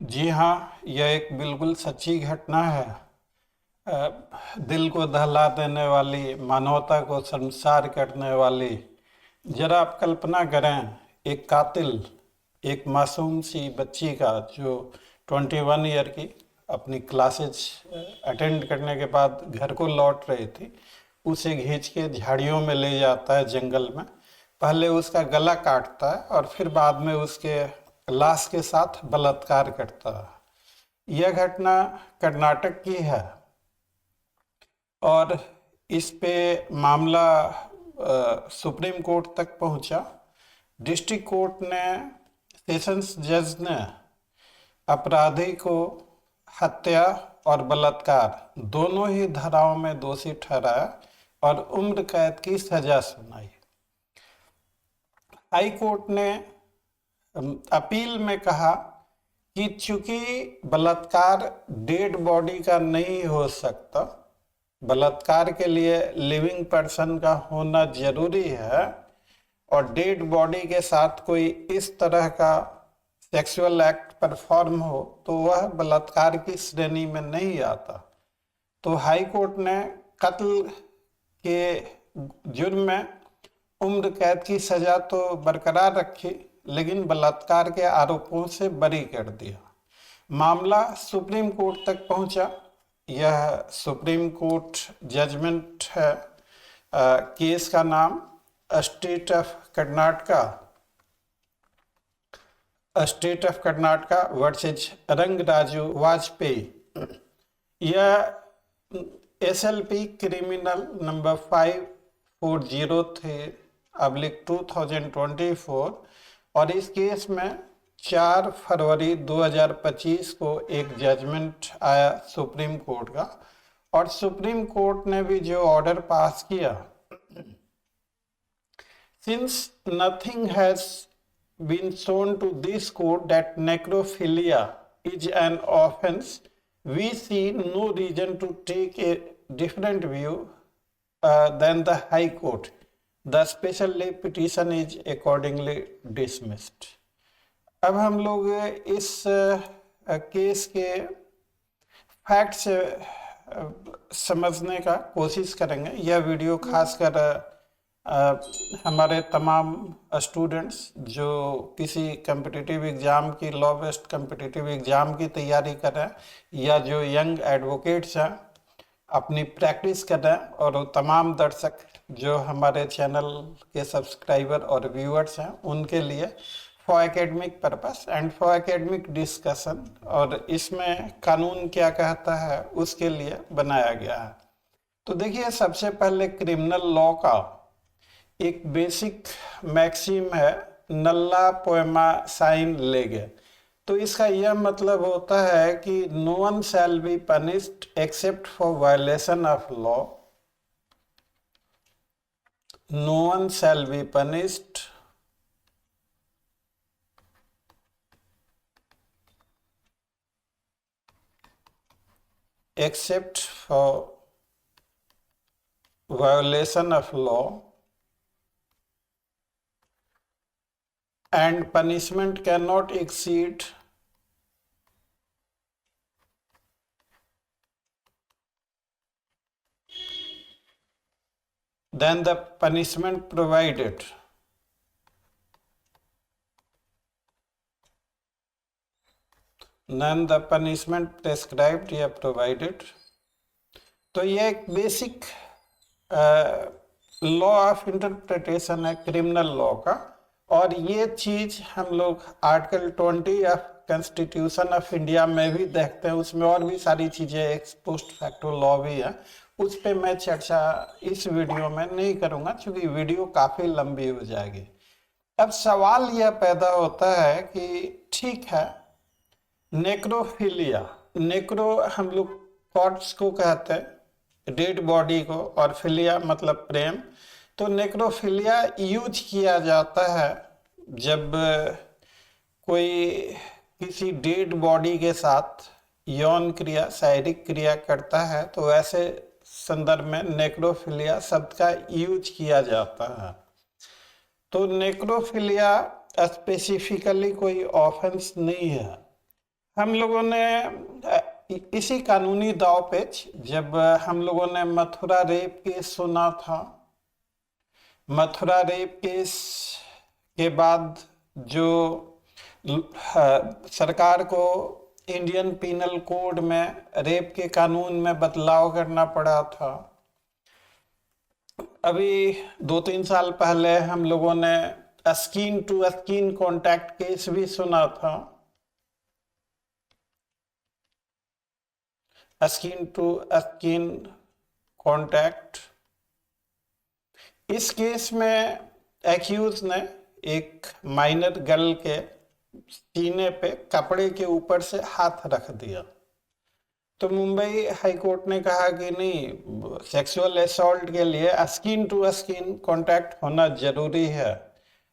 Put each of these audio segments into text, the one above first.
जी हाँ, यह एक बिल्कुल सच्ची घटना है। दिल को दहला देने वाली, मानवता को शर्मसार करने वाली। जरा आप कल्पना करें, एक कातिल एक मासूम सी बच्ची का, जो 21 ईयर की, अपनी क्लासेज अटेंड करने के बाद घर को लौट रही थी, उसे खींच के झाड़ियों में ले जाता है, जंगल में। पहले उसका गला काटता है और फिर बाद में उसके लाश के साथ बलात्कार करता है। यह घटना कर्नाटक की है और इस पे मामला सुप्रीम कोर्ट तक पहुंचा। डिस्ट्रिक्ट कोर्ट ने, सेशंस जज ने अपराधी को हत्या और बलात्कार दोनों ही धाराओं में दोषी ठहराया और उम्र कैद की सजा सुनाई। हाई कोर्ट ने अपील में कहा कि चूंकि बलात्कार डेड बॉडी का नहीं हो सकता, बलात्कार के लिए लिविंग पर्सन का होना जरूरी है, और डेड बॉडी के साथ कोई इस तरह का सेक्सुअल एक्ट परफॉर्म हो तो वह बलात्कार की श्रेणी में नहीं आता। तो हाई कोर्ट ने कत्ल के जुर्म में उम्र कैद की सजा तो बरकरार रखी, लेकिन बलात्कार के आरोपों से बरी कर दिया। मामला सुप्रीम कोर्ट तक पहुंचा। यह सुप्रीम कोर्ट जजमेंट है। केस का नाम state of Karnataka versus Rangaraju Vajpayee. यह SLP क्रिमिनल नंबर 540/2024, और इस केस में 4 फरवरी 2025 को एक जजमेंट आया सुप्रीम कोर्ट का, और सुप्रीम कोर्ट ने भी जो ऑर्डर पास किया, since nothing has been shown to this court that necrophilia is an offense, we see no reason to take a different view than the High Court. The special lay petition is accordingly dismissed. अब हम लोग इस case के fact से समझने का कोशिश करेंगे। यह वीडियो खासकर हमारे तमाम स्टूडेंट्स जो किसी कम्पिटिटिव एग्ज़ाम की, लॉ बेस्ड कम्पिटिटिव एग्ज़ाम की तैयारी कर रहे हैं, या जो यंग एडवोकेट्स हैं अपनी प्रैक्टिस कर रहे हैं, और वो तमाम दर्शक जो हमारे चैनल के सब्सक्राइबर और व्यूअर्स हैं, उनके लिए for academic purpose and for academic discussion, और इसमें कानून क्या कहता है उसके लिए बनाया गया है। तो देखिए, सबसे पहले क्रिमिनल लॉ का एक बेसिक मैक्सिम है, नल्ला पोएमा साइन लेगे। तो इसका यह मतलब होता है कि no one shall be punished except for violation of law, no one shall be punished except for violation of law, and punishment cannot exceed than the punishment provided prescribed या provided। तो ये एक बेसिक लॉ ऑफ इंटरप्रिटेशन है criminal law का, और ये चीज हम लोग article 20 of constitution of India में भी देखते हैं। उसमें और भी सारी चीजें, एक्स पोस्ट फैक्टो लॉ भी है, उस पे मैं चर्चा इस वीडियो में नहीं करूंगा क्योंकि वीडियो काफी लंबी हो जाएगी। अब सवाल यह पैदा होता है कि ठीक है, नेक्रोफिलिया, नेक्रो हम लोग कॉर्प्स को कहते हैं, डेड बॉडी को, और फिलिया मतलब प्रेम। तो नेक्रोफिलिया यूज किया जाता है जब कोई किसी डेड बॉडी के साथ यौन क्रिया, शारीरिक क्रिया करता है, तो ऐसे संदर्भ में नेक्रोफिलिया शब्द का यूज किया जाता है। तो नेक्रोफिलिया स्पेसिफिकली कोई ऑफेंस नहीं है। हम लोगों ने इसी कानूनी दाव पेच, जब हम लोगों ने मथुरा रेप केस सुना था, मथुरा रेप केस के बाद जो सरकार को इंडियन पीनल कोड में रेप के कानून में बदलाव करना पड़ा था। अभी 2-3 साल पहले हम लोगों ने skin to skin contact case भी सुना था। स्किन टू स्किन कांटेक्ट, इस केस में एक्यूज ने एक माइनर गर्ल के सीने पे कपड़े के ऊपर से हाथ रख दिया। तो मुंबई हाई कोर्ट ने कहा कि नहीं, सेक्सुअल असॉल्ट के लिए स्किन टू स्किन कांटेक्ट होना जरूरी है,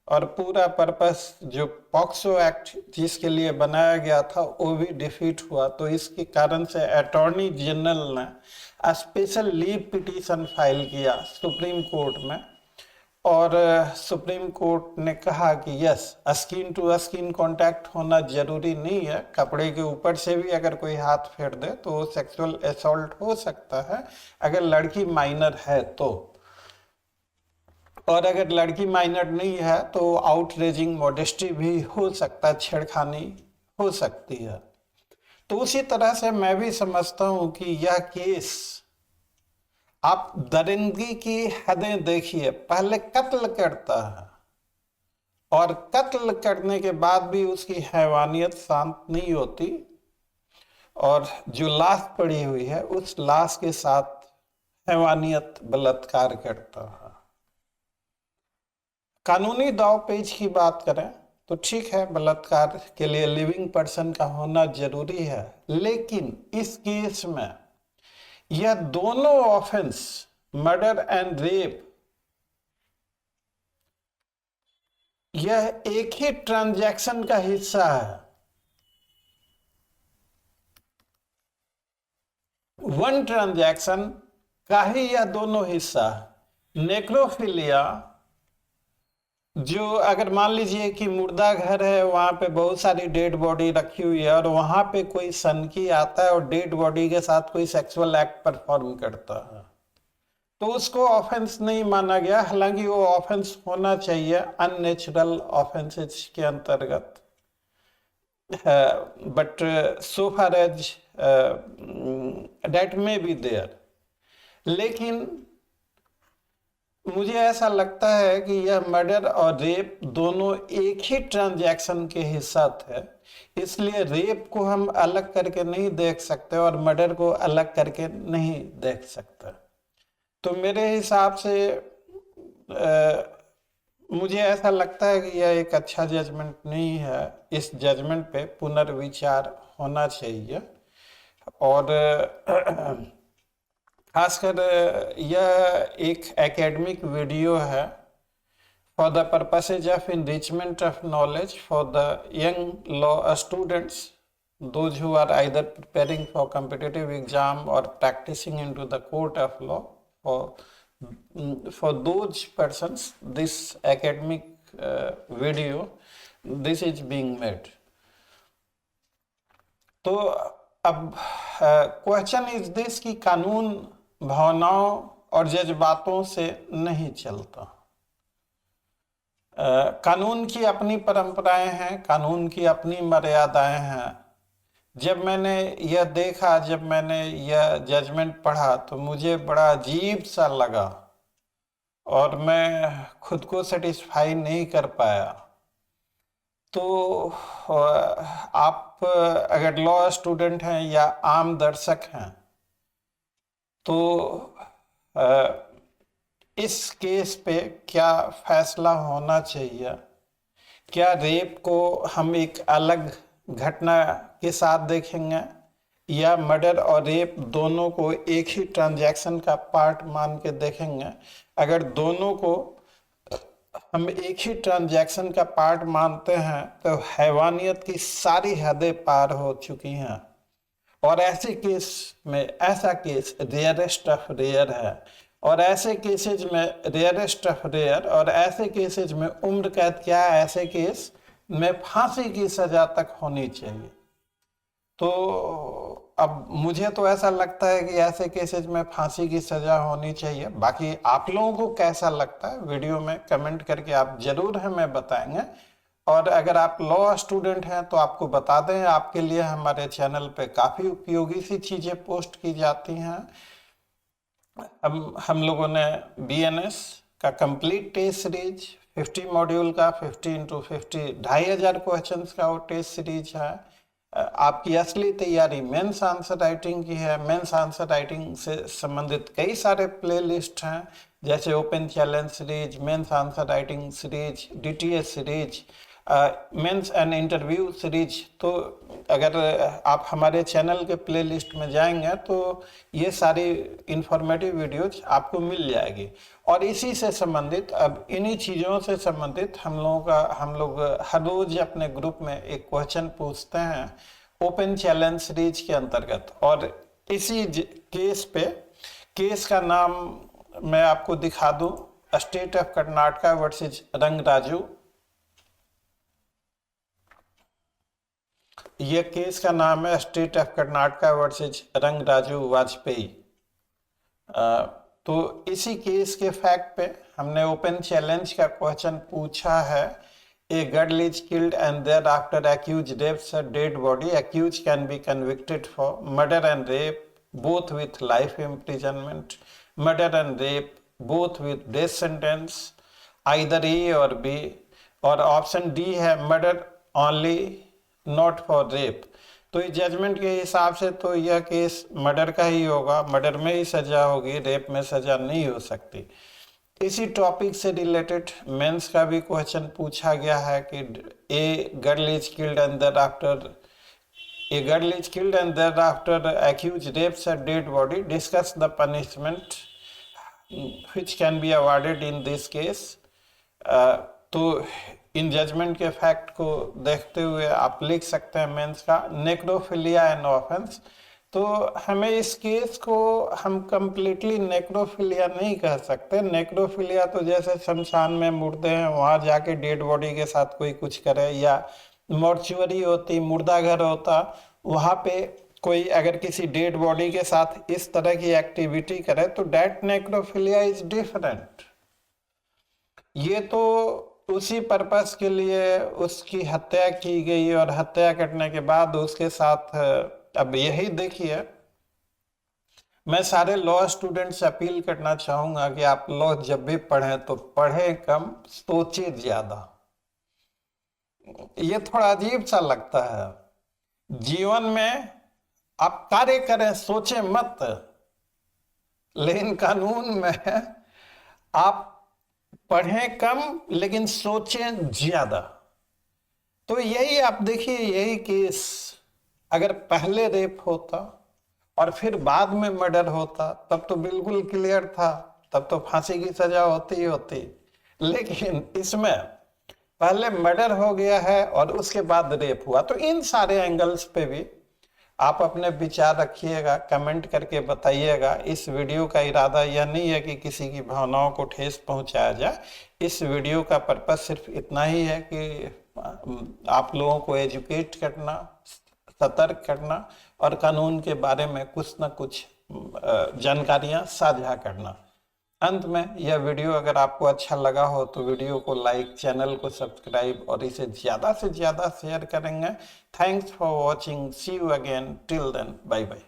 और पूरा पर्पस जो पॉक्सो एक्ट जिसके लिए बनाया गया था वो भी डिफीट हुआ। तो इसके कारण से अटॉर्नी जनरल ने स्पेशल लीव पिटीशन फाइल किया सुप्रीम कोर्ट में, और सुप्रीम कोर्ट ने कहा कि yes, skin to skin contact होना जरूरी नहीं है, कपड़े के ऊपर से भी अगर कोई हाथ फेर दे तो सेक्सुअल असॉल्ट हो सकता है अगर लड़की माइनर है तो, और अगर लड़की माइनर नहीं है तो आउटरेजिंग मॉडेस्टी भी हो सकता है, छेड़खानी हो सकती है। तो उसी तरह से मैं भी समझता हूं कि यह केस, आप दरिंदगी की हदें देखिए, पहले कत्ल करता है और कत्ल करने के बाद भी उसकी हैवानियत शांत नहीं होती, और जो लाश पड़ी हुई है उस लाश के साथ हैवानियत बलात्कार करता है। कानूनी दाव पेच की बात करें तो ठीक है, बलात्कार के लिए लिविंग पर्सन का होना जरूरी है, लेकिन इस केस में यह दोनों ऑफेंस, मर्डर एंड रेप, यह एक ही ट्रांजैक्शन का हिस्सा है। वन ट्रांजैक्शन का ही यह दोनों हिस्सा है। नेक्रोफिलिया, जो अगर मान लीजिए कि मुर्दा घर है, वहां पे बहुत सारी डेड बॉडी रखी हुई है और वहां पे कोई सनकी आता है और डेड बॉडी के साथ कोई सेक्सुअल एक्ट परफॉर्म करता है, तो उसको ऑफेंस नहीं माना गया, हालांकि वो ऑफेंस होना चाहिए अननेचुरल ऑफेंसेस के अंतर्गत। But so far as that may be there, लेकिन मुझे ऐसा लगता है कि यह मर्डर और रेप दोनों एक ही ट्रांजैक्शन के हिस्सा थे, इसलिए रेप को हम अलग करके नहीं देख सकते और मर्डर को अलग करके नहीं देख सकते। तो मेरे हिसाब से मुझे ऐसा लगता है कि यह एक अच्छा जजमेंट नहीं है, इस जजमेंट पे पुनर्विचार होना चाहिए। और खासकर यह एक एकेडमिक वीडियो है for the purposes of enrichment of knowledge for the young law students, those who are either preparing for competitive exam or practicing into the court of law. For those persons, this academic video, this is being made. तो अब question is this कि कानून भावनाओं और जज्बातों से नहीं चलता। कानून की अपनी परंपराएं हैं, कानून की अपनी मर्यादाएं हैं। जब मैंने यह देखा, जब मैंने यह जजमेंट पढ़ा तो मुझे बड़ा अजीब सा लगा और मैं खुद को सेटिस्फाई नहीं कर पाया। तो आप अगर लॉ स्टूडेंट हैं या आम दर्शक हैं तो इस केस पे क्या फैसला होना चाहिए? क्या रेप को हम एक अलग घटना के साथ देखेंगे या मर्डर और रेप दोनों को एक ही ट्रांजैक्शन का पार्ट मान के देखेंगे? अगर दोनों को हम एक ही ट्रांजैक्शन का पार्ट मानते हैं तो हैवानियत की सारी हदें पार हो चुकी हैं, और ऐसे केस में ऐसा केस रेयरेस्ट ऑफ रेयर है, और ऐसे केसेज में रेयरेस्ट ऑफ रेयर और ऐसे केसेज में उम्र कैद क्या है, ऐसे केस में फांसी की सजा तक होनी चाहिए। तो अब मुझे तो ऐसा लगता है कि ऐसे केसेस में फांसी की सजा होनी चाहिए। बाकी आप लोगों को कैसा लगता है वीडियो में कमेंट करके आप जरूर हमें बताएंगे। और अगर आप लॉ स्टूडेंट हैं तो आपको बता दें, आपके लिए हमारे चैनल पे काफ़ी उपयोगी सी चीज़ें पोस्ट की जाती हैं। हम लोगों ने BNS का कंप्लीट टेस्ट सीरीज 50 मॉड्यूल का 50 × 50 2500 क्वेश्चंस का वो टेस्ट सीरीज है। आपकी असली तैयारी मेंस आंसर राइटिंग की है। मेंस आंसर राइटिंग से संबंधित कई सारे प्लेलिस्ट हैं, जैसे open challenge series, mains answer writing series, DTS series, mains and interview series. तो अगर आप हमारे चैनल के प्लेलिस्ट में जाएंगे तो ये सारी इंफॉर्मेटिव वीडियोज आपको मिल जाएगी। और इसी से संबंधित, अब इन्हीं चीज़ों से संबंधित हम लोग हर रोज अपने ग्रुप में एक क्वेश्चन पूछते हैं ओपन चैलेंज सीरीज के अंतर्गत। और इसी केस का नाम मैं आपको दिखा दूं, state of Karnataka versus Rangaraju. यह केस का नाम है state of Karnataka versus Rangaraju Vajpayee. तो इसी केस के फैक्ट पे हमने ओपन चैलेंज का क्वेश्चन पूछा है। A girl is killed and there after accused rapes a dead body, accused can be convicted for murder and rape both with life imprisonment, murder and rape both with death sentence, either A और B. और option D है murder only not for rape. तो इस judgement के हिसाब से तो यह केस मर्डर का ही होगा, मर्डर में ही सजा होगी, रेप में सजा नहीं हो सकती। इसी टॉपिक से रिलेटेड मेंस का भी क्वेश्चन पूछा गया है कि a girl is killed and there after accused rapes a dead body, discuss the punishment which can be awarded in this case. तो इन जजमेंट के फैक्ट को देखते हुए आप लिख सकते हैं मेंस का नेक्रोफिलिया एन ऑफेंस। तो हमें इस केस को हम कंप्लीटली नेक्रोफिलिया नहीं कह सकते। नेक्रोफिलिया तो जैसे शमशान में मुर्दे हैं, वहां जाके डेड बॉडी के साथ कोई कुछ करे, या मॉर्चुअरी होती, मुर्दा घर होता, वहां पे कोई अगर किसी डेड बॉडी के साथ इस तरह की एक्टिविटी करे तो डेट नेक्रोफिलिया इज डिफरेंट। ये तो उसी पर्पस के लिए उसकी हत्या की गई और हत्या करने के बाद उसके साथ, अब यही देखिए, मैं सारे लॉ स्टूडेंट से अपील करना चाहूंगा कि आप लॉ जब भी पढ़ें तो पढ़ें कम, सोचे ज्यादा। ये थोड़ा अजीब सा लगता है। जीवन में आप कार्य करें, सोचे मत, लेकिन कानून में आप पढ़ें कम लेकिन सोचें ज्यादा। तो यही आप देखिए, यही केस अगर पहले रेप होता और फिर बाद में मर्डर होता तब तो बिल्कुल क्लियर था, तब तो फांसी की सजा होती होती। लेकिन इसमें पहले मर्डर हो गया है और उसके बाद रेप हुआ। तो इन सारे एंगल्स पे भी आप अपने विचार रखिएगा, कमेंट करके बताइएगा। इस वीडियो का इरादा यह नहीं है कि किसी की भावनाओं को ठेस पहुंचाया जाए। इस वीडियो का पर्पस सिर्फ इतना ही है कि आप लोगों को एजुकेट करना, सतर्क करना और कानून के बारे में कुछ न कुछ जानकारियां साझा करना। अंत में यह वीडियो अगर आपको अच्छा लगा हो तो वीडियो को लाइक, चैनल को सब्सक्राइब और इसे ज़्यादा से ज़्यादा शेयर करेंगे। Thanks for watching, see you again, till then, bye bye.